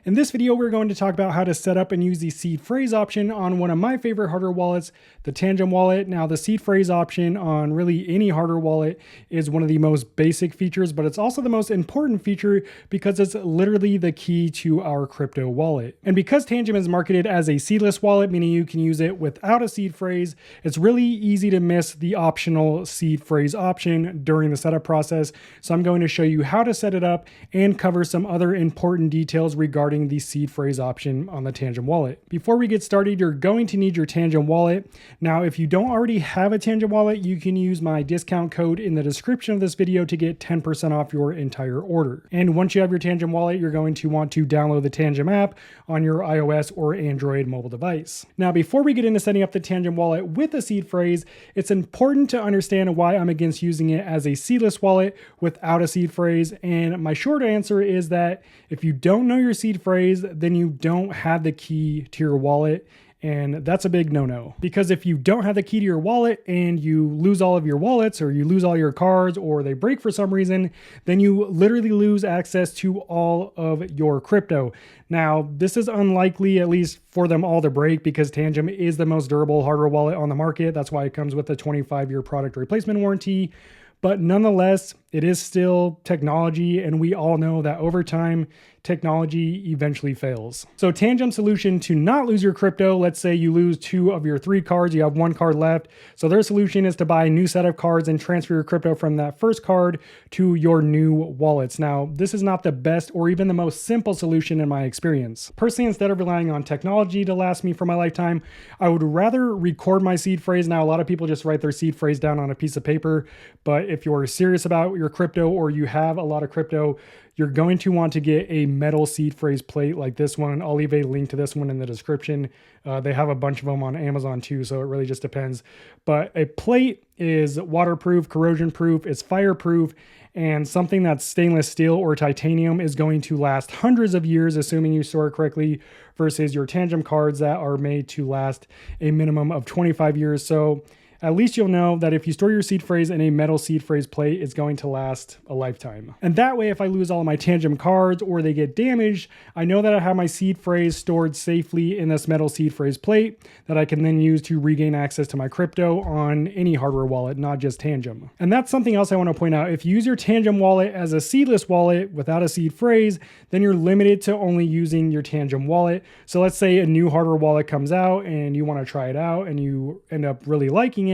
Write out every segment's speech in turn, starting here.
In this video, we're going to talk about how to set up and use the seed phrase option on one of my favorite hardware wallets, the Tangem wallet. Now, the seed phrase option on really any hardware wallet is one of the most basic features, but it's also the most important feature because it's literally the key to our crypto wallet. And because Tangem is marketed as a seedless wallet, meaning you can use it without a seed phrase, it's really easy to miss the optional seed phrase option during the setup process. So I'm going to show you how to set it up and cover some other important details regarding the seed phrase option on the Tangem wallet. Before we get started, you're going to need your Tangem wallet. Now, if you don't already have a Tangem wallet, you can use my discount code in the description of this video to get 10% off your entire order. And once you have your Tangem wallet, you're going to want to download the Tangem app on your iOS or Android mobile device. Now, before we get into setting up the Tangem wallet with a seed phrase, it's important to understand why I'm against using it as a seedless wallet without a seed phrase. And my short answer is that if you don't know your seed phrase, then you don't have the key to your wallet. And that's a big no-no, because if you don't have the key to your wallet and you lose all of your wallets, or you lose all your cards, or they break for some reason, then you literally lose access to all of your crypto. Now, this is unlikely, at least for them all to break, because Tangem is the most durable hardware wallet on the market. That's why it comes with a 25-year product replacement warranty. But nonetheless, it is still technology, and we all know that over time, technology eventually fails. So Tangem's solution to not lose your crypto, let's say you lose 2 of your 3 cards, you have 1 card left. So their solution is to buy a new set of cards and transfer your crypto from that first card to your new wallets. Now, this is not the best or even the most simple solution in my experience. Personally, instead of relying on technology to last me for my lifetime, I would rather record my seed phrase. Now, a lot of people just write their seed phrase down on a piece of paper, but if you're serious about your crypto or you have a lot of crypto, you're going to want to get a metal seed phrase plate like this one. I'll leave a link to this one in the description. They have a bunch of them on Amazon too, so it really just depends. But a plate is waterproof, corrosion proof, it's fireproof, and something that's stainless steel or titanium is going to last hundreds of years, assuming you store it correctly, versus your Tangem cards that are made to last a minimum of 25 years. So at least you'll know that if you store your seed phrase in a metal seed phrase plate, it's going to last a lifetime. And that way, if I lose all of my Tangem cards or they get damaged, I know that I have my seed phrase stored safely in this metal seed phrase plate that I can then use to regain access to my crypto on any hardware wallet, not just Tangem. And that's something else I want to point out. If you use your Tangem wallet as a seedless wallet without a seed phrase, then you're limited to only using your Tangem wallet. So let's say a new hardware wallet comes out and you want to try it out and you end up really liking it,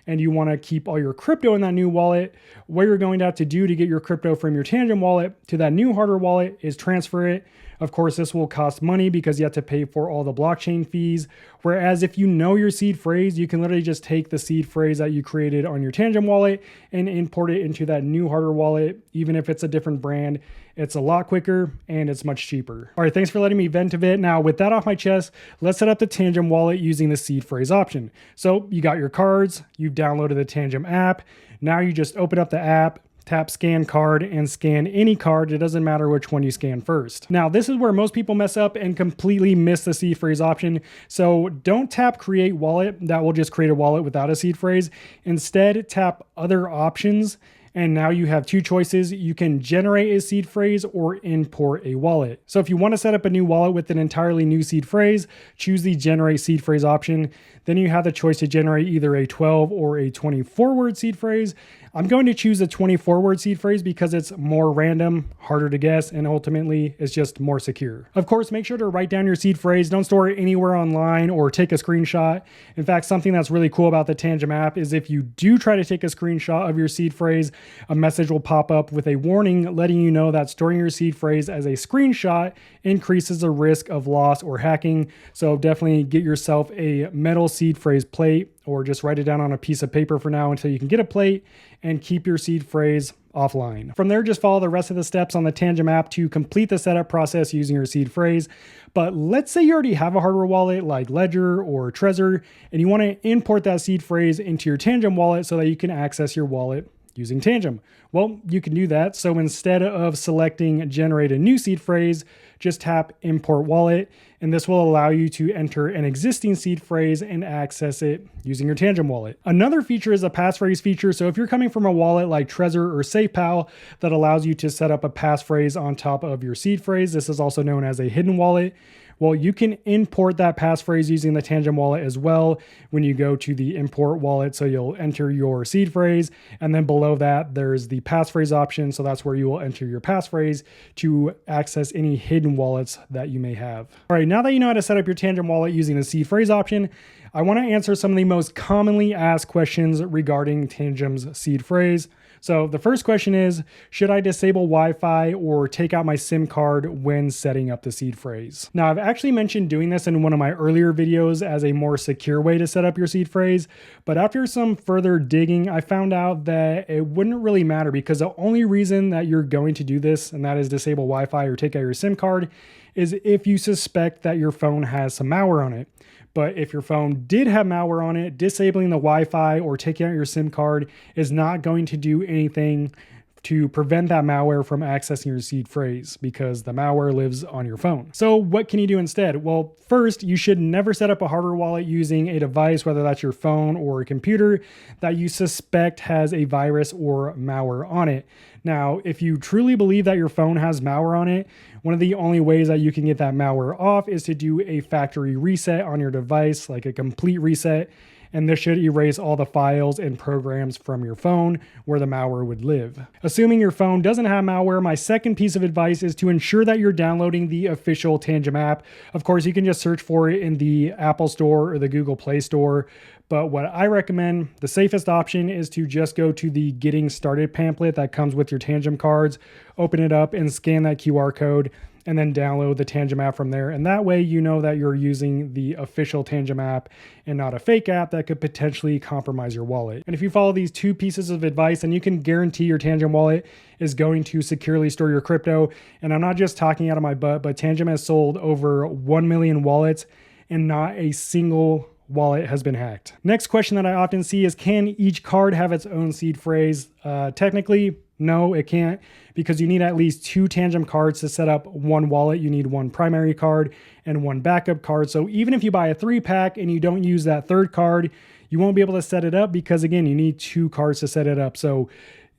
and you want to keep all your crypto in that new wallet. What you're going to have to do to get your crypto from your Tangem wallet to that new hardware wallet is transfer it. Of course, this will cost money because you have to pay for all the blockchain fees. Whereas if you know your seed phrase, you can literally just take the seed phrase that you created on your Tangem wallet and import it into that new hardware wallet, even if it's a different brand. It's a lot quicker and it's much cheaper. All right, thanks for letting me vent a bit. Now, with that off my chest, let's set up the Tangem wallet using the seed phrase option. So you got your cards, you've downloaded the Tangem app. Now you just open up the app, tap scan card, and scan any card. It doesn't matter which one you scan first. Now, this is where most people mess up and completely miss the seed phrase option. So don't tap create wallet. That will just create a wallet without a seed phrase. Instead, tap other options. And now you have 2 choices. You can generate a seed phrase or import a wallet. So if you want to set up a new wallet with an entirely new seed phrase, choose the generate seed phrase option. Then you have the choice to generate either a 12 or a 24 word seed phrase. I'm going to choose a 24 word seed phrase because it's more random, harder to guess, and ultimately it's just more secure. Of course, make sure to write down your seed phrase. Don't store it anywhere online or take a screenshot. In fact, something that's really cool about the Tangem app is if you do try to take a screenshot of your seed phrase, a message will pop up with a warning letting you know that storing your seed phrase as a screenshot increases the risk of loss or hacking. So definitely get yourself a metal seed phrase plate, or just write it down on a piece of paper for now until you can get a plate, and keep your seed phrase offline. From there, just follow the rest of the steps on the Tangem app to complete the setup process using your seed phrase. But let's say you already have a hardware wallet like Ledger or Trezor, and you want to import that seed phrase into your Tangem wallet so that you can access your wallet using Tangem? Well, you can do that. So instead of selecting generate a new seed phrase, just tap import wallet, and this will allow you to enter an existing seed phrase and access it using your Tangem wallet. Another feature is a passphrase feature. So if you're coming from a wallet like Trezor or SafePal that allows you to set up a passphrase on top of your seed phrase, this is also known as a hidden wallet. Well, you can import that passphrase using the Tangem wallet as well when you go to the import wallet. So you'll enter your seed phrase, and then below that, there's the passphrase option. So that's where you will enter your passphrase to access any hidden wallets that you may have. All right, now that you know how to set up your Tangem wallet using the seed phrase option, I want to answer some of the most commonly asked questions regarding Tangem's seed phrase. So the first question is, should I disable Wi-Fi or take out my SIM card when setting up the seed phrase? Now, I've actually mentioned doing this in one of my earlier videos as a more secure way to set up your seed phrase, but after some further digging, I found out that it wouldn't really matter because the only reason that you're going to do this, and that is disable Wi-Fi or take out your SIM card, is if you suspect that your phone has some malware on it. But if your phone did have malware on it, disabling the Wi-Fi or taking out your SIM card is not going to do anything to prevent that malware from accessing your seed phrase because the malware lives on your phone. So what can you do instead? Well, first, you should never set up a hardware wallet using a device, whether that's your phone or a computer, that you suspect has a virus or malware on it. Now, if you truly believe that your phone has malware on it, one of the only ways that you can get that malware off is to do a factory reset on your device, like a complete reset. And this should erase all the files and programs from your phone where the malware would live. Assuming your phone doesn't have malware, my second piece of advice is to ensure that you're downloading the official Tangem app. Of course, you can just search for it in the Apple Store or the Google Play Store. But what I recommend, the safest option, is to just go to the Getting Started pamphlet that comes with your Tangem cards, open it up and scan that QR code, and then download the Tangem app from there. And that way you know that you're using the official Tangem app and not a fake app that could potentially compromise your wallet. And if you follow these two pieces of advice, then you can guarantee your Tangem wallet is going to securely store your crypto. And I'm not just talking out of my butt, but Tangem has sold over 1 million wallets and not a single wallet has been hacked. Next question that I often see is, can each card have its own seed phrase? Technically, no, it can't, because you need at least 2 Tangem cards to set up one wallet. You need one primary card and one backup card. So even if you buy a 3-pack and you don't use that third card, you won't be able to set it up because, again, you need 2 cards to set it up. So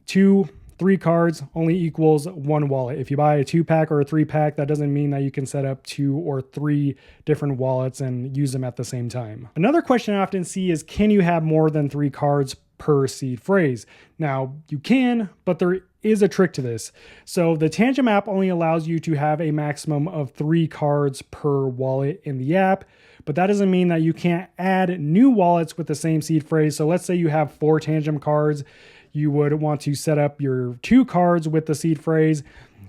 3 cards only equals 1 wallet. If you buy a 2-pack or a 3-pack, that doesn't mean that you can set up 2 or 3 different wallets and use them at the same time. Another question I often see is, can you have more than 3 cards per seed phrase? Now, you can, but there is a trick to this. So the Tangem app only allows you to have a maximum of 3 cards per wallet in the app, but that doesn't mean that you can't add new wallets with the same seed phrase. So let's say you have 4 Tangem cards. You would want to set up your 2 cards with the seed phrase,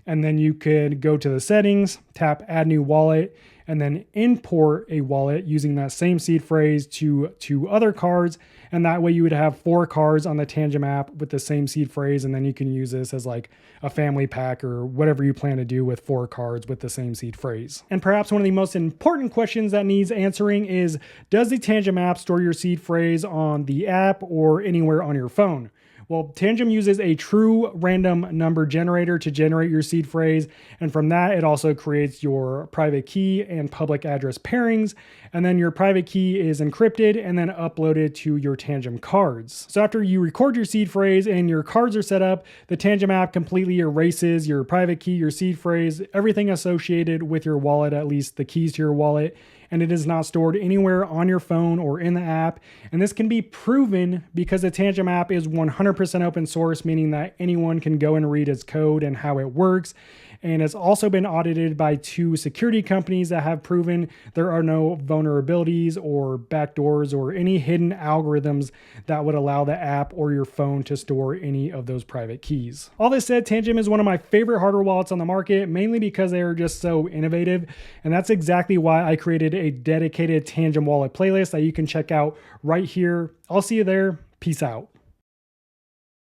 and then you could go to the settings, tap add new wallet, and then import a wallet using that same seed phrase to 2 other cards. And that way you would have 4 cards on the Tangem app with the same seed phrase. And then you can use this as like a family pack or whatever you plan to do with 4 cards with the same seed phrase. And perhaps one of the most important questions that needs answering is, does the Tangem app store your seed phrase on the app or anywhere on your phone? Well, Tangem uses a true random number generator to generate your seed phrase. And from that, it also creates your private key and public address pairings. And then your private key is encrypted and then uploaded to your Tangem cards. So after you record your seed phrase and your cards are set up, the Tangem app completely erases your private key, your seed phrase, everything associated with your wallet, at least the keys to your wallet. And it is not stored anywhere on your phone or in the app. And this can be proven because the Tangem app is 100% open source, meaning that anyone can go and read its code and how it works. And it's also been audited by 2 security companies that have proven there are no vulnerabilities or backdoors or any hidden algorithms that would allow the app or your phone to store any of those private keys. All this said, Tangem is one of my favorite hardware wallets on the market, mainly because they are just so innovative. And that's exactly why I created a dedicated Tangem wallet playlist that you can check out right here. I'll see you there. Peace out.